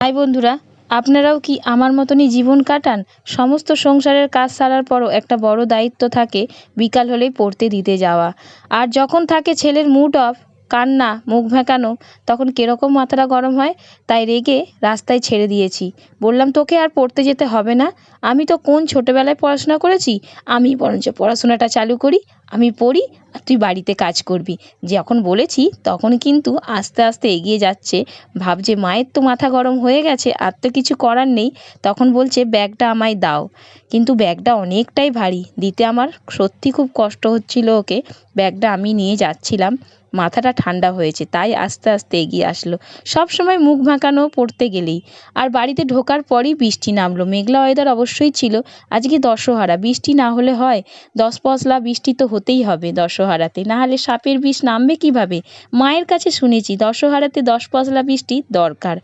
High বন্ধুরা, আপনারাও কি আমার মতনই জীবন কাটান? সমস্ত সংসারের কাজ সারার পরও একটা বড় দায়িত্ব থাকে বিকাল হলেই পড়তে দিতে যাওয়া। আর যখন থাকে ছেলের মুড অফ, কান্না, মুখ ভেঁকানো, তখন কিরকম মাথাটা গরম হয়। তাই রেগে রাস্তায় ছেড়ে দিয়েছি। বললাম, তোকে আর পড়তে যেতে হবে না। আমি তো কোন ছোটোবেলায় পড়াশোনা করেছি, আমি বরঞ্চ পড়াশোনাটা চালু করি, আমি পড়ি আর তুই বাড়িতে কাজ করবি। যখন বলেছি তখন কিন্তু আস্তে আস্তে এগিয়ে যাচ্ছে। ভাবছে মায়ের তো মাথা গরম হয়ে গেছে, আর তো কিছু করার নেই। তখন বলছে, ব্যাগটা আমায় দাও। কিন্তু ব্যাগটা অনেকটাই ভারী, দিতে আমার সত্যি খুব কষ্ট হচ্ছিল ওকে। ব্যাগটা আমি নিয়ে যাচ্ছিলাম, মাথাটা ঠান্ডা হয়েছে তাই আস্তে আস্তে এগিয়ে আসলো। সব সময় মুখ বাঁকানো পড়তে গেলেই। আর বাড়িতে ঢোকার পরই বৃষ্টি নামলো। মেঘলা ওয়েদার অবশ্যই ছিল। আজকে দশহারা, বৃষ্টি না হলে হয়? 10 পশলা বৃষ্টি তো হতেই হবে দশহারাতে, না হলে সাপের বিষ নামবে কিভাবে? মায়ের কাছে শুনেছি দশহারাতে 10 পশলা বৃষ্টি দরকার।